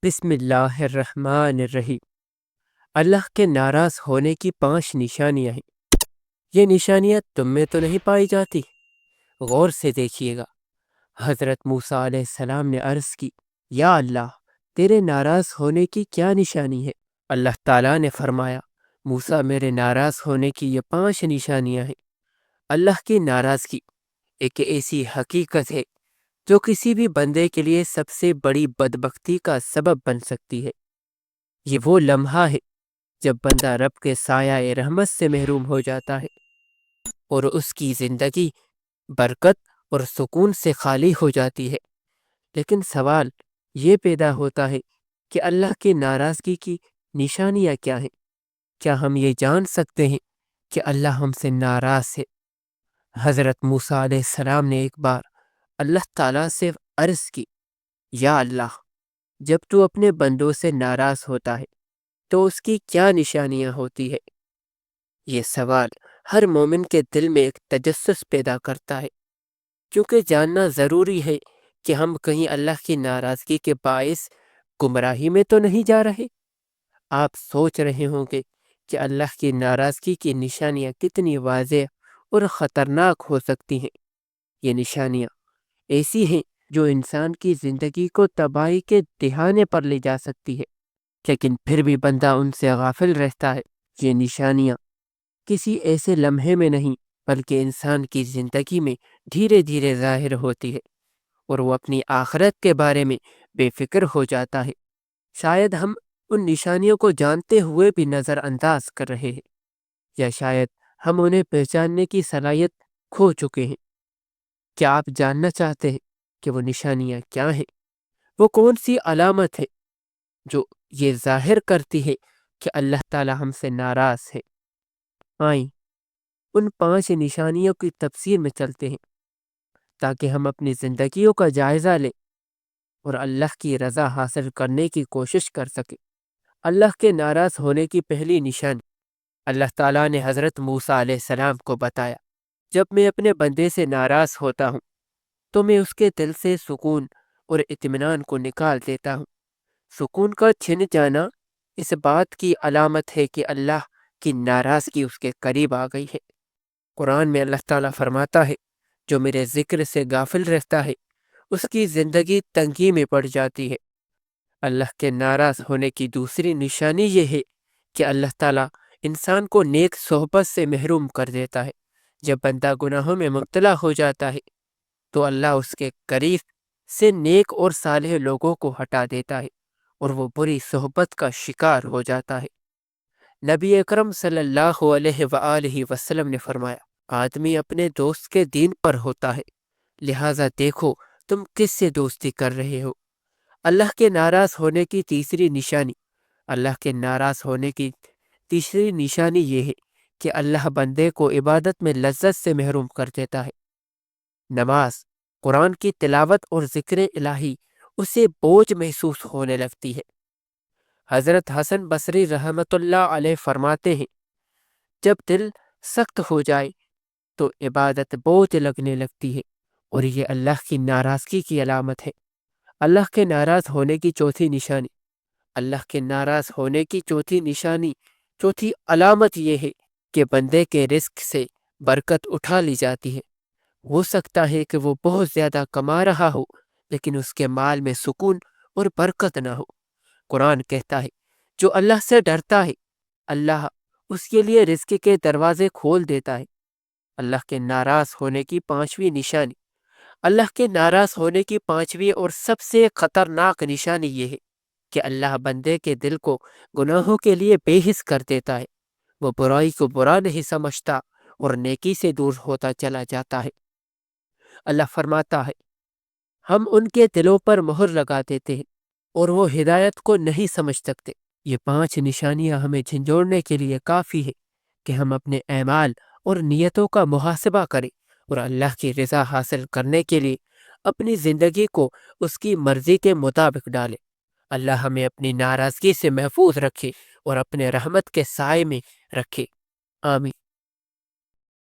بسم اللہ الرحمن الرحیم۔ اللہ کے ناراض ہونے کی 5 نشانیاں ہیں۔ یہ نشانیاں تم میں تو نہیں پائی جاتی؟ غور سے دیکھیے گا۔ حضرت موسیٰ علیہ السلام نے عرض کی، یا اللہ، تیرے ناراض ہونے کی کیا نشانی ہے؟ اللہ تعالیٰ نے فرمایا، موسیٰ، میرے ناراض ہونے کی یہ 5 نشانیاں ہیں۔ اللہ کی ناراضگی ایک ایسی حقیقت ہے جو کسی بھی بندے کے لیے سب سے بڑی بدبختی کا سبب بن سکتی ہے۔ یہ وہ لمحہ ہے جب بندہ رب کے سایہ رحمت سے محروم ہو جاتا ہے اور اس کی زندگی برکت اور سکون سے خالی ہو جاتی ہے۔ لیکن سوال یہ پیدا ہوتا ہے کہ اللہ کی ناراضگی کی نشانیاں کیا ہیں؟ کیا ہم یہ جان سکتے ہیں کہ اللہ ہم سے ناراض ہے؟ حضرت موسیٰ علیہ السلام نے ایک بار اللہ تعالیٰ سے عرض کی، یا اللہ، جب تو اپنے بندوں سے ناراض ہوتا ہے تو اس کی کیا نشانیاں ہوتی ہے؟ یہ سوال ہر مومن کے دل میں ایک تجسس پیدا کرتا ہے، کیونکہ جاننا ضروری ہے کہ ہم کہیں اللہ کی ناراضگی کے باعث گمراہی میں تو نہیں جا رہے۔ آپ سوچ رہے ہوں گے کہ اللہ کی ناراضگی کی نشانیاں کتنی واضح اور خطرناک ہو سکتی ہیں۔ یہ نشانیاں ایسی ہیں جو انسان کی زندگی کو تباہی کے دہانے پر لے جا سکتی ہے، لیکن پھر بھی بندہ ان سے غافل رہتا ہے۔ یہ نشانیاں کسی ایسے لمحے میں نہیں بلکہ انسان کی زندگی میں دھیرے دھیرے ظاہر ہوتی ہے اور وہ اپنی آخرت کے بارے میں بے فکر ہو جاتا ہے۔ شاید ہم ان نشانیوں کو جانتے ہوئے بھی نظر انداز کر رہے ہیں، یا شاید ہم انہیں پہچاننے کی صلاحیت کھو چکے ہیں۔ کیا آپ جاننا چاہتے ہیں کہ وہ نشانیاں کیا ہیں؟ وہ کون سی علامت ہے جو یہ ظاہر کرتی ہے کہ اللہ تعالی ہم سے ناراض ہے؟ آئیں ان 5 نشانیوں کی تفسیر میں چلتے ہیں تاکہ ہم اپنی زندگیوں کا جائزہ لیں اور اللہ کی رضا حاصل کرنے کی کوشش کر سکیں۔ اللہ کے ناراض ہونے کی پہلی نشانی، اللہ تعالیٰ نے حضرت موسیٰ علیہ السلام کو بتایا، جب میں اپنے بندے سے ناراض ہوتا ہوں تو میں اس کے دل سے سکون اور اطمینان کو نکال دیتا ہوں۔ سکون کا چھن جانا اس بات کی علامت ہے کہ اللہ کی ناراضگی اس کے قریب آ گئی ہے۔ قرآن میں اللہ تعالیٰ فرماتا ہے، جو میرے ذکر سے غافل رہتا ہے اس کی زندگی تنگی میں پڑ جاتی ہے۔ اللہ کے ناراض ہونے کی دوسری نشانی یہ ہے کہ اللہ تعالیٰ انسان کو نیک صحبت سے محروم کر دیتا ہے۔ جب بندہ گناہوں میں مبتلا ہو جاتا ہے تو اللہ اس کے قریب سے نیک اور صالح لوگوں کو ہٹا دیتا ہے اور وہ بری صحبت کا شکار ہو جاتا ہے۔ نبی اکرم صلی اللہ علیہ وآلہ وسلم نے فرمایا، آدمی اپنے دوست کے دین پر ہوتا ہے، لہٰذا دیکھو تم کس سے دوستی کر رہے ہو۔ اللہ کے ناراض ہونے کی تیسری نشانی یہ ہے کہ اللہ بندے کو عبادت میں لذت سے محروم کر دیتا ہے۔ نماز، قرآن کی تلاوت اور ذکر الہی اسے بوجھ محسوس ہونے لگتی ہے۔ حضرت حسن بصری رحمۃ اللہ علیہ فرماتے ہیں، جب دل سخت ہو جائے تو عبادت بوجھ لگنے لگتی ہے اور یہ اللہ کی ناراضگی کی علامت ہے۔ اللہ کے ناراض ہونے کی چوتھی علامت یہ ہے کہ بندے کے رزق سے برکت اٹھا لی جاتی ہے۔ ہو سکتا ہے کہ وہ بہت زیادہ کما رہا ہو لیکن اس کے مال میں سکون اور برکت نہ ہو۔ قرآن کہتا ہے، جو اللہ سے ڈرتا ہے اللہ اس کے لیے رزق کے دروازے کھول دیتا ہے۔ اللہ کے ناراض ہونے کی 5ویں نشانی، اللہ کے ناراض ہونے کی 5ویں اور سب سے خطرناک نشانی یہ ہے کہ اللہ بندے کے دل کو گناہوں کے لیے بے حس کر دیتا ہے۔ وہ برائی کو برا نہیں سمجھتا اور نیکی سے دور ہوتا چلا جاتا ہے۔ اللہ فرماتا ہے، ہم ان کے دلوں پر مہر لگا دیتے ہیں اور وہ ہدایت کو نہیں سمجھ سکتے۔ یہ 5 نشانیاں ہمیں جھنجھوڑنے کے لیے کافی ہے کہ ہم اپنے اعمال اور نیتوں کا محاسبہ کریں اور اللہ کی رضا حاصل کرنے کے لیے اپنی زندگی کو اس کی مرضی کے مطابق ڈالیں۔ اللہ ہمیں اپنی ناراضگی سے محفوظ رکھے اور اپنے رحمت کے سائے میں رکھے۔ آمین۔